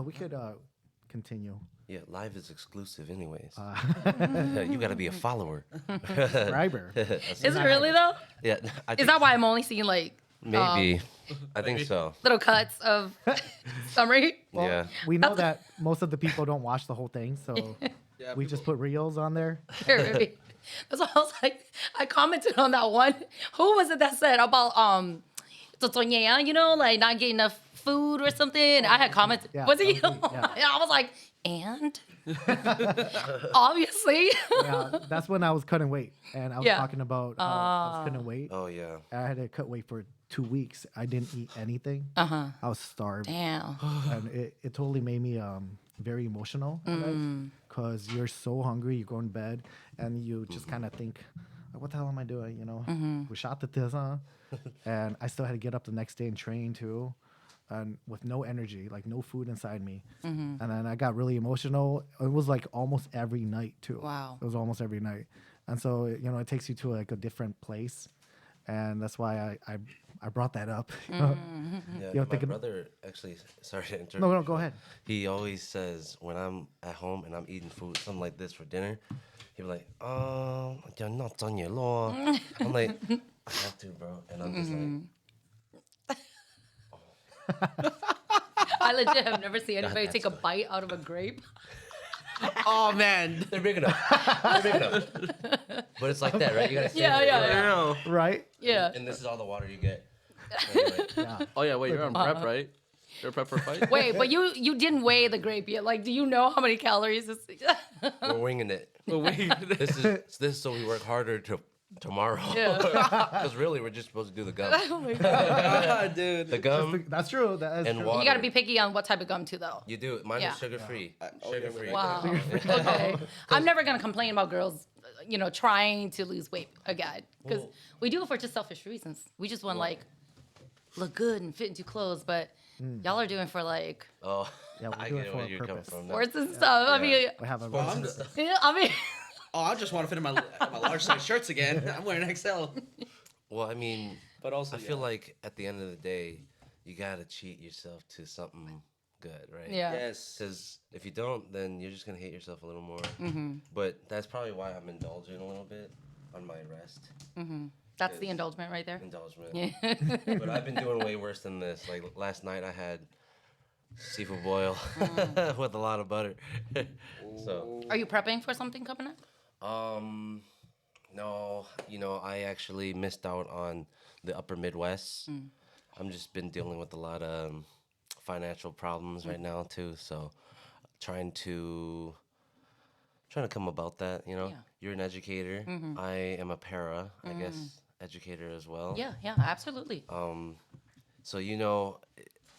we could continue. Yeah, live is exclusive, anyways. You got to be a follower. Subscriber. Is it really though? Yeah, Is that why I'm only seeing like maybe? I think so. little cuts of summary? Well, Yeah. we know that most of the people don't watch the whole thing, so Yeah, we just put reels on there. Maybe. That's why I was like, I commented on that one. Who was it that said about you know, like not getting enough food or something? I had commented. Yeah, Was it you? that was me, yeah. And I was like, and obviously. Yeah, that's when I was cutting weight, and I was Yeah. talking about how I was cutting weight. Oh yeah. I had to cut weight for 2 weeks. I didn't eat anything. Uh-huh. I was starved, Damn. and it totally made me very emotional because you're so hungry. You go in bed and you just kind of think, what the hell am I doing? You know, we shot the this, huh? And I still had to get up the next day and train too, and with no energy, like no food inside me. And then I got really emotional. It was like almost every night too. Wow. It was almost every night, and so you know it takes you to like a different place, and that's why I brought that up. Yeah, You know, my thinking- brother actually. Sorry to interrupt. No, you, go but ahead. He always says when I'm at home and I'm eating food, something like this for dinner, he'll be like, you're not on your law. I'm like, I have to, bro. And I'm just like, I legit have never seen anybody take a bite out of a grape. Oh man. they're big enough. They're big enough. But it's like that, right? You gotta save Yeah, it, yeah, right? yeah. No. Right? Yeah. And this is all the water you get. Anyway, Yeah. Oh yeah, wait, you're on prep, right? You're prep for a fight? Wait, but you didn't weigh the grape yet. Like, do you know how many calories this? we're winging it. Oh, wait. This is so we work harder tomorrow. Yeah. Because really, we're just supposed to do the gum. Oh my god. Dude. The gum That's true. That is and true. water. You gotta be picky on what type of gum too, though. You do. Mine Yeah. is sugar free. Oh, Sugar yeah, free. Wow. Okay. I'm never gonna complain about girls, you know, trying to lose weight again, because Well- we do it for just selfish reasons. We just want like look good and fit into clothes, but y'all are doing for like Oh, Yeah, we I do it get for where a you're coming purpose. from. now. sports and stuff. I mean, We have a Well, I'm reason. just- yeah, I mean, oh, I just want to fit in my large size shirts again. I'm wearing XL. Well, I mean, But also, I feel like at the end of the day, you gotta cheat yourself to something good, right? yeah. yes. Because if you don't, then you're just gonna hate yourself a little more. Mm-hmm. But that's probably why I'm indulging a little bit on my rest. That's the indulgement right there. Indulgement. Yeah. But I've been doing way worse than this. Like last night, I had seafood boil with a lot of butter. So, Are you prepping for something coming up? no, you know, I actually missed out on the Upper Midwest. I'm just been dealing with a lot of financial problems right now too. So, trying to come about that. You know, Yeah. you're an educator. I am a para, I guess, educator as well. Yeah, yeah, absolutely. So you know,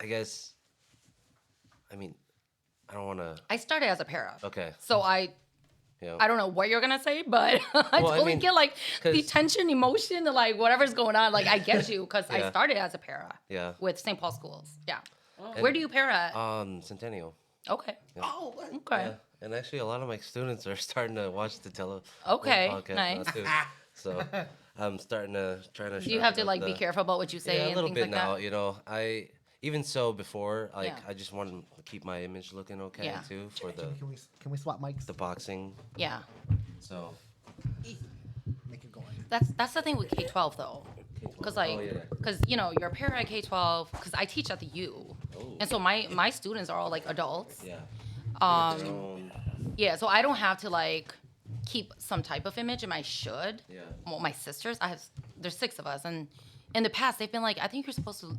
I guess. I mean, I don't want to. I started as a para. Okay. So I Yeah. don't know what you're gonna say, but I Well, I totally mean, get like the 'cause- tension, emotion, and like whatever's going on. Like I get you because I Yeah. started as a para Yeah. with St. Paul schools. Yeah. And- Where do you para at? Centennial. Okay. Oh, Okay. Yeah. And actually, a lot of my students are starting to watch the Okay, podcast nice. now too. So I'm starting to try to. Do you have to sharpen like up be the- careful about what you say Yeah, a and little things bit like now. that? You know, even so before, like Yeah. I just want to keep my image looking okay Yeah. too for the Can we swap mics? boxing. Yeah. So. Make it going. That's the thing with K-12 though. Because like, Oh, yeah. because you know, you're a para at K-12. Because I teach at the U, Oh. and so my students are all like adults. Yeah. Um, Um, Yeah, so I don't have to like keep some type of image, and I should. Yeah. Well, my sisters, there's 6 of us, and in the past they've been like, I think you're supposed to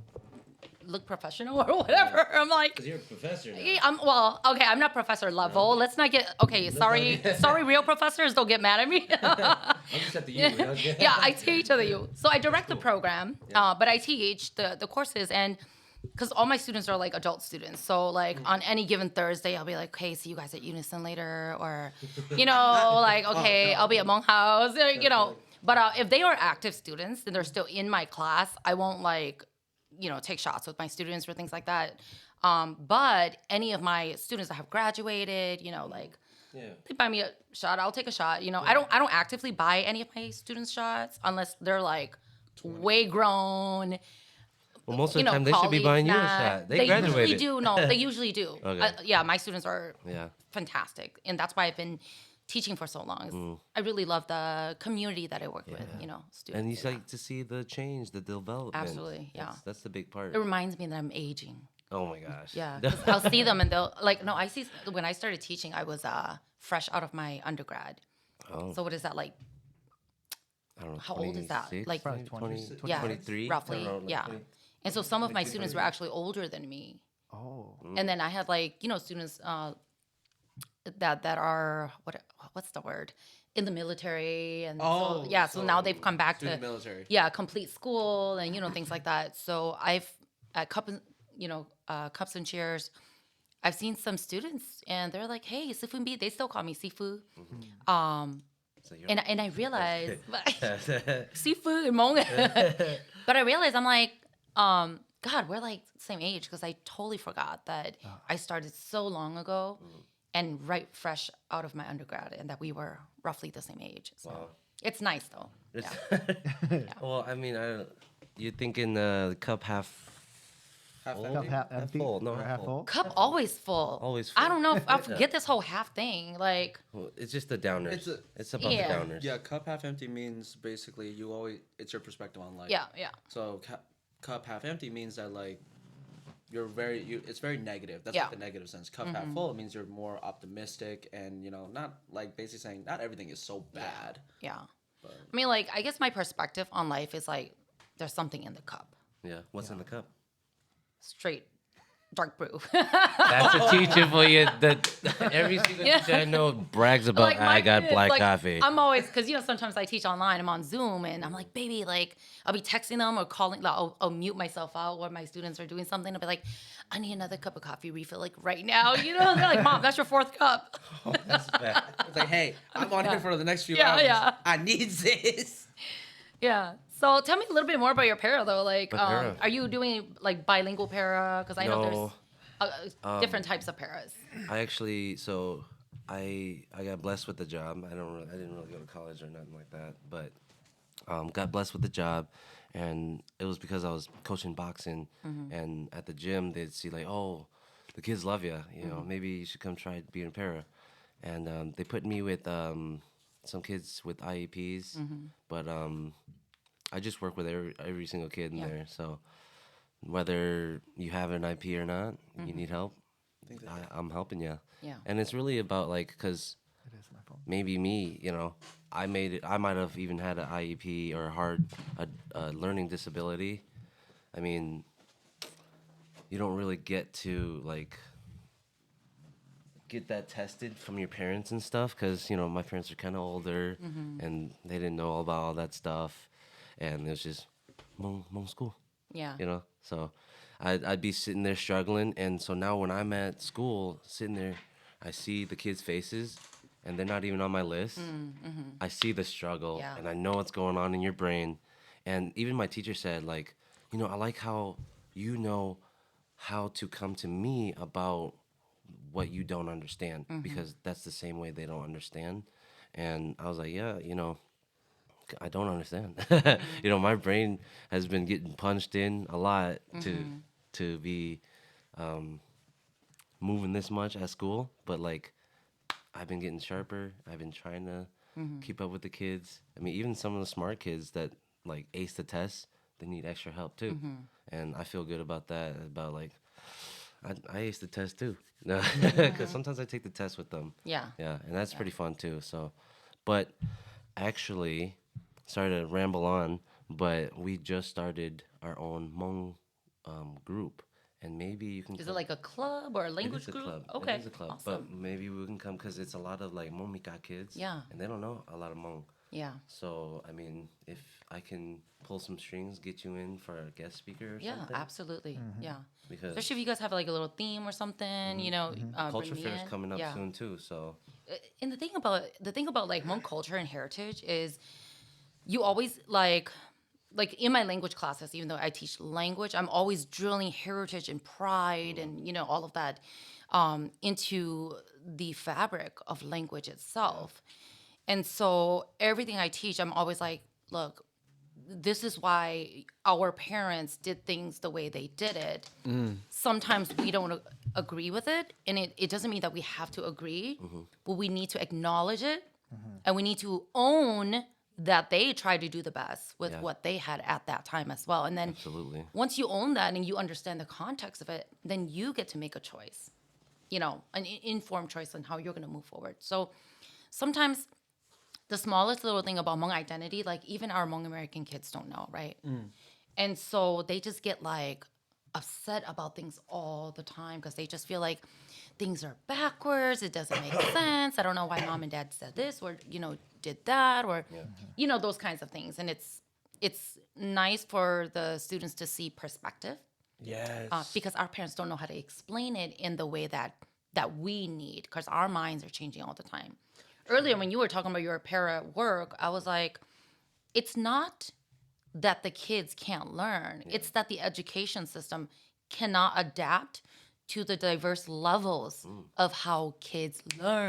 look professional or whatever. I'm like, Because you're a professor now. yeah, I'm not professor level. Let's not get sorry, real professors don't get mad at me. I'm just at the U. Yeah, I teach at the U. So I direct the program, but I teach the courses, and because all my students are like adult students. So like on any given Thursday, I'll be like, okay, see you guys at Unison later, or, you know, like, okay, I'll be at Hmong House, you know. But if they are active students and they're still in my class, I won't like, you know, take shots with my students or things like that. But any of my students that have graduated, you know, like, Yeah. they buy me a shot, I'll take a shot. You know, I don't actively buy any of my students shots unless they're like way grown. Well, most of you the know, time they should be colleagues buying you a not. shot. They They graduated. usually do. No, they usually do. Okay. Yeah, my students are Yeah. fantastic, and that's why I've been teaching for so long. I really love the community that I work with. You know, students. And you yeah. like to see the change, the development. Absolutely, yeah. That's the big part. It reminds me that I'm aging. Oh my gosh. Yeah, 'cause I'll see them and they'll like. No, I see when I started teaching, I was fresh out of my undergrad. Oh. So what is that like? I don't know. How old is that? 26, Like, Probably 20, 20, Yeah, 23? roughly. I don't know, like Yeah. 20. And so some of my students were actually older than me. Oh. And then I had like, you know, students that are what's the word? In the military and Oh, so, yeah, so now they've come back student to military. yeah, complete school and you know things like that. So I've at cups and cheers, I've seen some students and they're like, "Hey, Sifu B," they still call me Sifu. So you're- And I realized Sifu and Hmong. But I realized I'm like, God, we're like same age because I totally forgot that I started so long ago and right fresh out of my undergrad and that we were roughly the same age. So Wow. it's nice though. Yeah. Well, I mean, you're thinking cup half Half full? empty? Half empty full, no, or half half full. full? Cup always full. Always I full. don't know if I forget this whole half thing. Like, Well, it's just the downers. It's It's, about Yeah. the downers. Yeah, cup half empty means basically you always it's your perspective on life. yeah. So cup half empty means that like it's very negative. That's Yeah. like the negative sense. Cup half full, it means you're more optimistic and you know not like basically saying not everything is so bad. Yeah. I mean, like, I guess my perspective on life is like, there's something in the cup. Yeah. What's in the cup? Straight dark brew. That's a teacher for you. That every single teacher I know brags about. Like, my I got kids, black like, coffee. I'm always, because, you know, sometimes I teach online, I'm on Zoom, and I'm like, baby, like, I'll be texting them or calling, like, I'll mute myself out while my students are doing something. I'll be like, I need another cup of coffee refill, like, right now. You know, they're like, Mom, that's your fourth cup. That's bad. It's like, hey, I'm on here for the next few Yeah, hours. yeah. I need this. Yeah. So tell me a little bit more about your para, though. Like, My para? are you doing, like, bilingual para? Because I know No. there's different types of paras. I actually, so I got blessed with the job. I didn't really go to college or nothing like that, but got blessed with the job, and it was because I was coaching boxing, and at the gym they'd see like, oh, the kids love you, you know, maybe you should come try being a para, and they put me with some kids with IEPs, but I just work with every single kid in Yeah. there, so. Whether you have an IP or not, you need help, I'm helping you. Yeah. And it's really about like, cause It is my phone. maybe me, you know, I might have even had an IEP or a learning disability. I mean, you don't really get to like get that tested from your parents and stuff, cause you know my parents are kind of older and they didn't know all about all that stuff, and it was just Hmong school. Yeah. You know, so I'd be sitting there struggling, and so now when I'm at school sitting there, I see the kids' faces, and they're not even on my list. I see the struggle, Yeah. and I know what's going on in your brain, and even my teacher said, like, you know, I like how you know how to come to me about what you don't understand, because that's the same way they don't understand. And I was like, yeah, you know, I don't understand. You know, my brain has been getting punched in a lot to be moving this much at school, but like I've been getting sharper. I've been trying to keep up with the kids. I mean, even some of the smart kids that like ace the test, they need extra help too, and I feel good about that. About like I ace the test too, because sometimes I take the test with them. Yeah. Yeah, and that's pretty fun too. So, but actually, sorry to ramble on, but we just started our own Hmong group, and maybe you can. Is it come- like a club or a It language is a group? club. Okay. It is a club, Awesome. but maybe we can come because it's a lot of like Momika kids. Yeah. and they don't know a lot of Hmong. Yeah. So I mean, if I can pull some strings, get you in for a guest speaker or Yeah, something. absolutely. Yeah. Because Especially if you guys have like a little theme or something, you know. Culture bring me Fair is in. coming up Yeah. soon too. So And the thing about like Hmong culture and heritage is you always like in my language classes, even though I teach language, I'm always drilling heritage and pride and you know all of that into the fabric of language itself. And so everything I teach, I'm always like, look, this is why our parents did things the way they did it. Sometimes we don't agree with it, and it doesn't mean that we have to agree, but we need to acknowledge it, and we need to own that they tried to do the best with what they had at that time as well. And then Absolutely. once you own that and you understand the context of it, then you get to make a choice, an informed choice on how you're going to move forward. So sometimes the smallest little thing about Hmong identity, like even our Hmong American kids don't know, right? And so they just get like upset about things all the time because they just feel like things are backwards. It doesn't make sense. I don't know why mom and dad said this or, did that or, those kinds of things. And it's nice for the students to see perspective. Yes. Because our parents don't know how to explain it in the way that we need, because our minds are changing all the time. Earlier, when you were talking about your para work, I was like, it's not that the kids can't learn. It's that the education system cannot adapt to the diverse levels of how kids learn.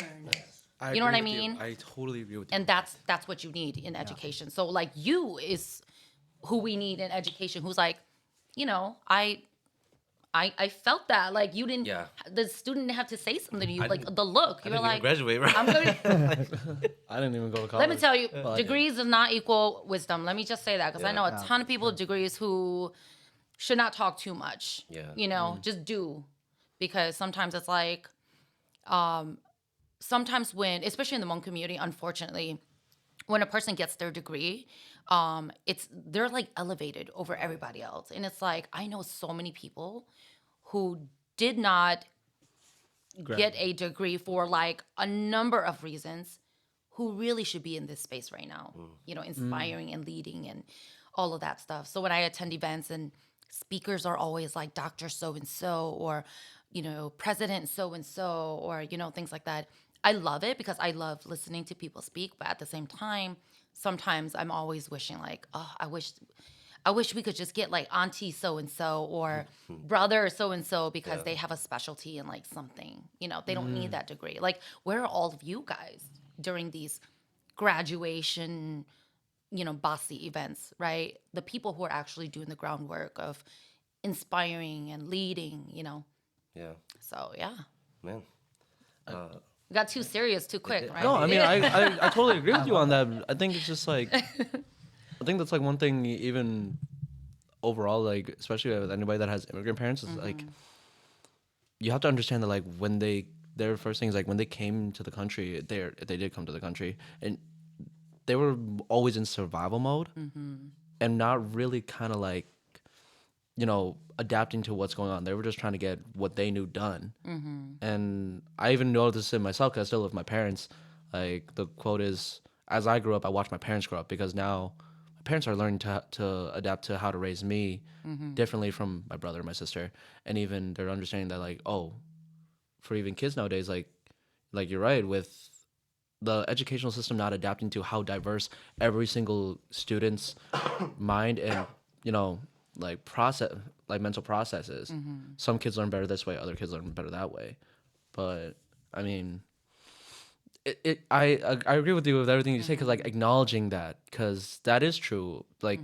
You know what I mean? I totally agree with you. And that's what you need in education. So like you is who we need in education, who's like, I felt that, like you didn't. Yeah. The student didn't have to say something to you, like the look. You were I didn't like, even graduate, right? I'm going. I didn't even go to college. Let me tell you, Well, I did. degrees does not equal wisdom. Let me just say that because I know a Yeah. ton of people with degrees who should not talk too much. Yeah. Just do, because sometimes it's like, sometimes when, especially in the Hmong community, unfortunately, when a person gets their degree, they're like elevated over everybody else, and it's like I know so many people who did not get a degree for like a number of reasons, who really should be in this space right now, inspiring and leading and all of that stuff. So when I attend events and speakers are always like Dr. So-and-so or, President so-and-so or, things like that, I love it because I love listening to people speak. But at the same time, sometimes I'm always wishing like, oh, I wish we could just get like auntie so-and-so or brother so-and-so because they have a specialty in like something, they don't need that degree. Like, where are all of you guys during these graduation, bossy events, right? The people who are actually doing the groundwork of inspiring and leading, Yeah. So yeah, Man. we got too serious too quick, right? No, I mean, I totally agree with you on that. I think it's just like, I think that's like one thing, even overall, like, especially with anybody that has immigrant parents, is like, you have to understand that, like, when their first thing is like, when they came to the country, they did come to the country, and they were always in survival mode and not really kind of like, adapting to what's going on. They were just trying to get what they knew done. And I even noticed it myself because I still live with my parents. Like, the quote is, as I grew up, I watched my parents grow up, because now my parents are learning to adapt to how to raise me differently from my brother and my sister. And even they're understanding that, like, oh, for even kids nowadays, like you're right, with the educational system not adapting to how diverse every single student's mind and, like process, like mental processes. Some kids learn better this way, other kids learn better that way. But I mean, I agree with you with everything you say, because like acknowledging that, because that is true. Like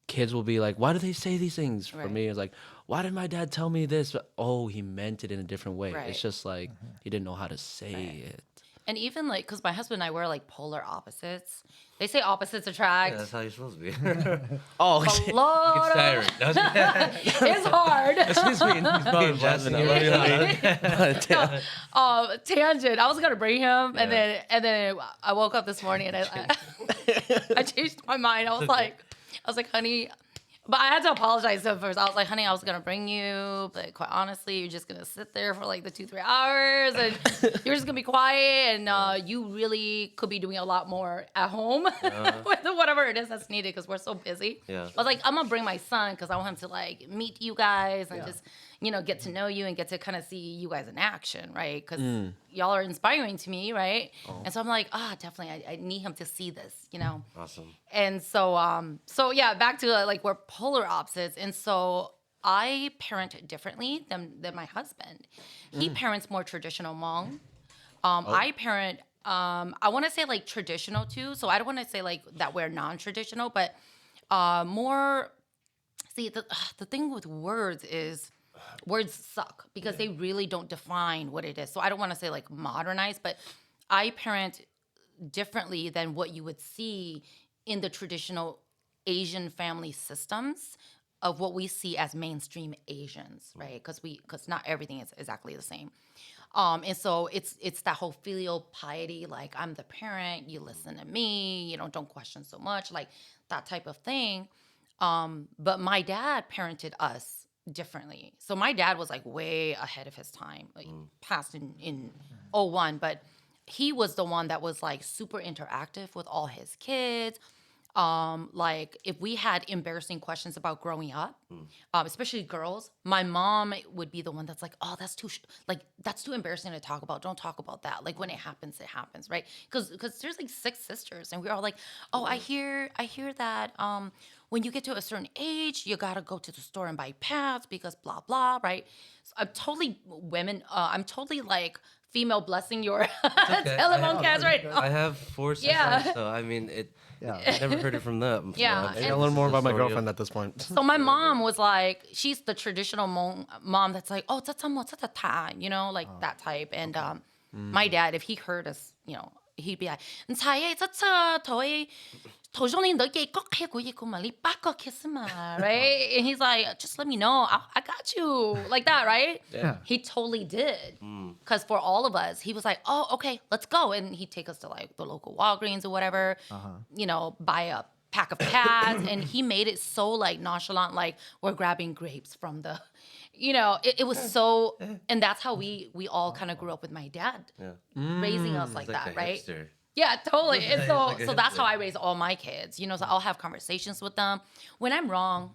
kids will be like, why do they say these things? For me, it's like, why did my dad tell me this? But, oh, he meant it in a different way. Right. It's just like he didn't know how to say it. And even like, because my husband and I were like polar opposites. They say opposites attract. Yeah, that's how you're supposed to be. Oh, A lot of, It's tiring. it's hard. excuse me. Hey, Justin, I love you. Tangent. I was gonna bring him, and then I woke up this morning and I changed my mind. I was like, honey. But I had to apologize to him first. I was like, honey, I was gonna bring you, but quite honestly, you're just gonna sit there for like the 2-3 hours, and you're just gonna be quiet, and you really could be doing a lot more at home with whatever it is that's needed, because we're so busy. Yeah. I was like, I'm gonna bring my son because I want him to like meet you guys and just get to know you and get to kind of see you guys in action, right? Because y'all are inspiring to me, right? And so I'm like, definitely, I need him to see this, Awesome. And so yeah, back to like we're polar opposites, and so I parent differently than my husband. He parents more traditional Hmong. I parent, I want to say like traditional too. So I don't want to say like that we're non-traditional, but more. See, the thing with words is words suck because they really don't define what it is. So I don't want to say like modernized, but I parent differently than what you would see in the traditional Asian family systems of what we see as mainstream Asians, right? Because not everything is exactly the same. And so it's that whole filial piety, like I'm the parent, you listen to me, don't question so much, like that type of thing. But my dad parented us differently. So my dad was like way ahead of his time, like passed in '01, but he was the one that was like super interactive with all his kids. Like if we had embarrassing questions about growing up, especially girls, my mom would be the one that's like, "Oh, that's that's too embarrassing to talk about. Don't talk about that. Like when it happens, right?" Because there's like 6 sisters, and we're all like, "Oh, I hear that when you get to a certain age, you gotta go to the store and buy pads because blah blah, right?" So I'm totally women. I'm totally like female blessing your TeleHmong cast right now. I have 4 sisters, Yeah. so I mean it. Yeah. I never heard it from them. So Yeah. I'm I sure I learn this more is a about my story of- girlfriend at this point. So my mom was like, she's the traditional mom that's like, oh, like that type. And my dad, if he heard us, he'd be like, right? And he's like, just let me know. I got you. Like that, right? Yeah. He totally did. Because for all of us, he was like, oh, okay, let's go. And he'd take us to like the local Walgreens or whatever, buy a pack of pads. And he made it so like nonchalant, like we're grabbing grapes from the, it was so, and that's how we all kind of grew up with my dad raising us like It's like that, a right? hipster. Yeah, totally. And so, Like a so that's how hipster. I raise all my kids. So I'll have conversations with them. When I'm wrong,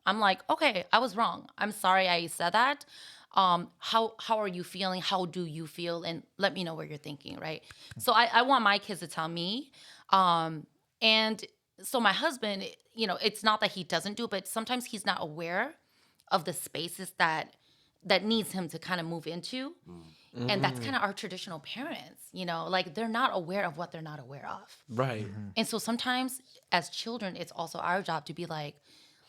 I'm like, okay, I was wrong. I'm sorry I said that. How are you feeling? How do you feel? And let me know what you're thinking, right? So I want my kids to tell me. And so my husband, it's not that he doesn't do it, but sometimes he's not aware of the spaces that needs him to kind of move into. And that's kind of our traditional parents, like they're not aware of what they're not aware of. Right. And so sometimes as children, it's also our job to be like,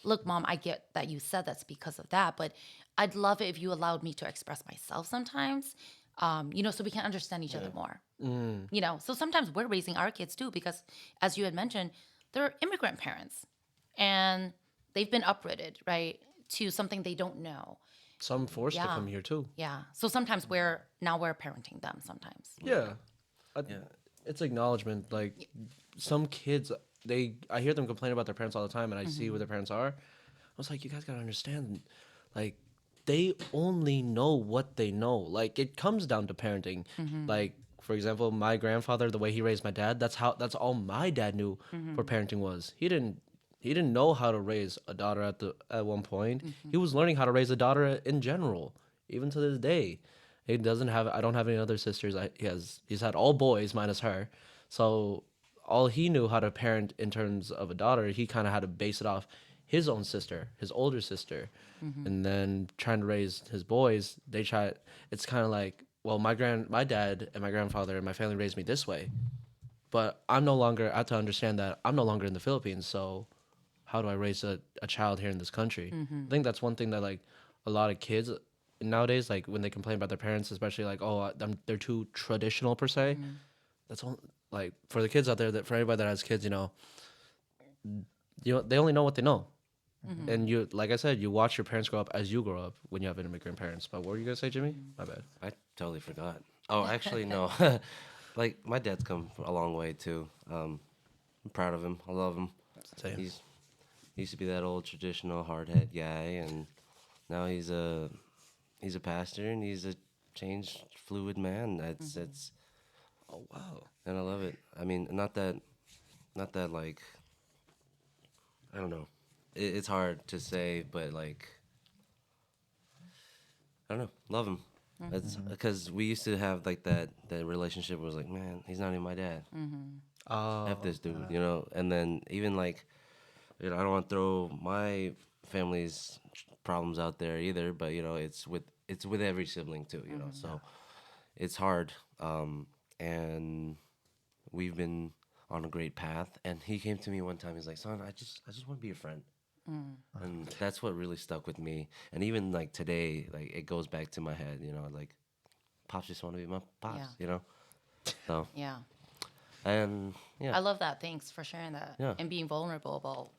look, mom, I get that you said that's because of that, but I'd love it if you allowed me to express myself sometimes, so we can understand each other more. So sometimes we're raising our kids too, because as you had mentioned, they're immigrant parents and they've been uprooted, right, to something they don't know. Some forced to Yeah. come here too. Yeah. So sometimes we're parenting them sometimes. Yeah. It's acknowledgement. Like some kids, I hear them complain about their parents all the time, and I see what their parents are. I was like, you guys gotta understand, like they only know what they know. Like it comes down to parenting. Like for example, my grandfather, the way he raised my dad, that's all my dad knew for parenting was. He didn't know how to raise a daughter at one point. He was learning how to raise a daughter in general, even to this day. I don't have any other sisters. He's had all boys minus her. So all he knew how to parent in terms of a daughter, he kind of had to base it off his own sister, his older sister. And then trying to raise his boys, it's kind of like, well, my dad and my grandfather and my family raised me this way. But I have to understand that I'm no longer in the Philippines, so how do I raise a child here in this country? I think that's one thing that like a lot of kids nowadays, like when they complain about their parents, especially like, oh, they're too traditional per se. That's all, like for the kids out there, that for anybody that has kids, they only know what they know. And you, like I said, you watch your parents grow up as you grow up when you have immigrant parents. But what were you gonna say, Jimmy? My bad. I totally forgot. Oh, actually, no. Like my dad's come a long way too. I'm proud of him. I love him. Same. He used to be that old traditional hardhead guy, and now he's a pastor and he's a changed, fluid man. That's Oh wow. and I love it. I mean, not that like I don't know. It's hard to say, but like I don't know. Love him. That's because we used to have like that relationship was like, man, he's not even my dad. F this dude, And then even like, I don't want to throw my family's problems out there either, but it's with every sibling too, So it's hard. And we've been on a great path. And he came to me one time. He's like, "Son, I just want to be your friend." And that's what really stuck with me. And even like today, like it goes back to my head. Like pops just want to be my pops. Yeah. So Yeah. and yeah. I love that. Thanks for sharing that. Yeah. And being vulnerable about,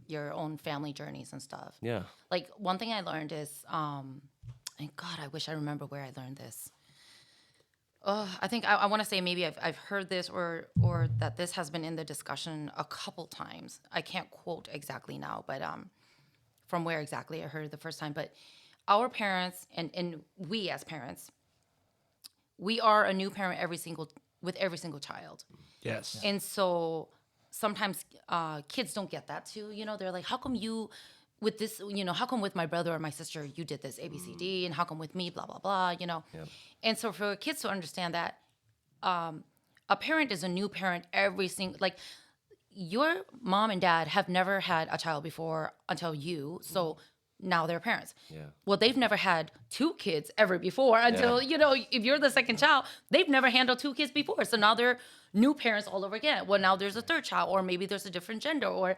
your own family journeys and stuff. Yeah. Like one thing I learned is, and God, I wish I remember where I learned this. I think I want to say maybe I've heard this or that this has been in the discussion a couple times. I can't quote exactly now, but from where exactly I heard it the first time. But our parents and we as parents, we are a new parent with every single child. Yes. And so sometimes kids don't get that too. They're like, how come you with this, how come with my brother or my sister you did this A, B, C, D, and how come with me, blah, blah, blah, Yep. And so for kids to understand that a parent is a new parent every single, like your mom and dad have never had a child before until you. So now they're parents. Yeah. Well, they've never had two kids ever before until, if you're the second child, they've never handled two kids before. So now they're new parents all over again. Well, now there's a third child, or maybe there's a different gender, or,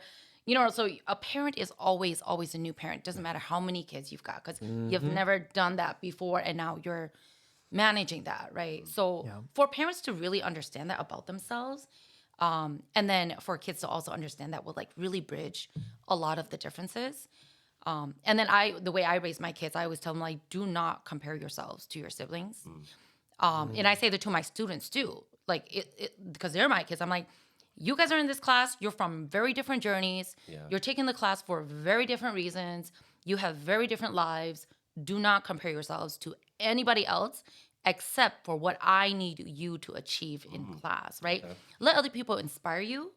so a parent is always, always a new parent. Doesn't matter how many kids you've got, because you've never done that before, and now you're managing that, right? So for parents to really understand that about themselves, and then for kids to also understand that will like really bridge a lot of the differences. And then the way I raise my kids, I always tell them, like, do not compare yourselves to your siblings. And I say that to my students too, like because they're my kids. I'm like, you guys are in this class. You're from very different journeys. Yeah. You're taking the class for very different reasons. You have very different lives. Do not compare yourselves to anybody else except for what I need you to achieve in class, right? Okay. Let other people inspire you,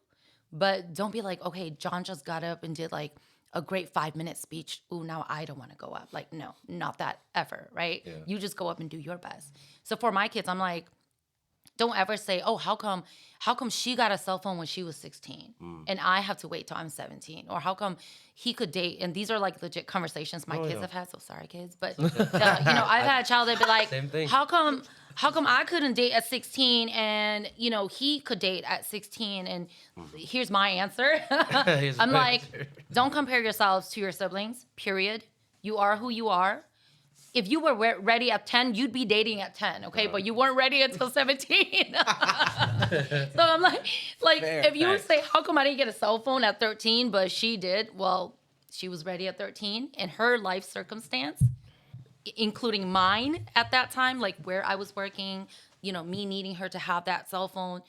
but don't be like, okay, John just got up and did like a great 5-minute speech. Ooh, now I don't want to go up. Like, no, not that ever, right? Yeah. You just go up and do your best. So for my kids, I'm like, don't ever say, oh, how come she got a cell phone when she was 16 and I have to wait till I'm 17? Or how come he could date? And these are like legit conversations my kids have had. So sorry, kids. But, I've had a child that be like, Same thing. how come I couldn't date at 16 and, he could date at 16? And here's my answer. I'm like, don't compare yourselves to your siblings, period. You are who you are. If you were ready at 10, you'd be dating at 10, okay? But you weren't ready until 17. So I'm like, Fair, if you fair. say, how come I didn't get a cell phone at 13, but she did? Well, she was ready at 13, and her life circumstance, including mine at that time, like where I was working, me needing her to have that cell phone,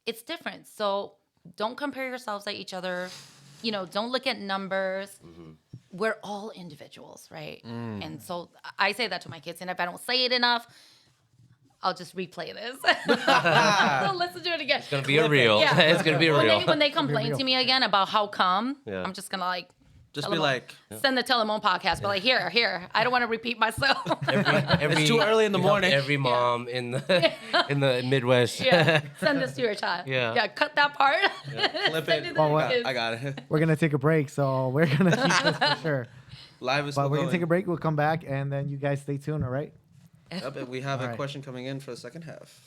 it's different. So don't compare yourselves at each other. Don't look at numbers. We're all individuals, right? And so I say that to my kids, and if I don't say it enough, I'll just replay this. I'll listen to it again. It's gonna be a reel. Yeah. It's gonna be a reel. When they complain to me again about how come, Yeah. I'm just gonna like Just tell be them, like, send the TeleHmong podcast, but like here. I don't want to repeat myself. Every, it's too early in the you help morning. Every mom in the Midwest. Yeah, send this to your child. Yeah. Cut that part. Flip Send it. to the kids. I got it. We're gonna take a break, so we're gonna keep this for sure. Live is But still we're gonna going. take a break. We'll come back, and then you guys stay tuned. All right. Yep, and we have All a right. question coming in for the second half.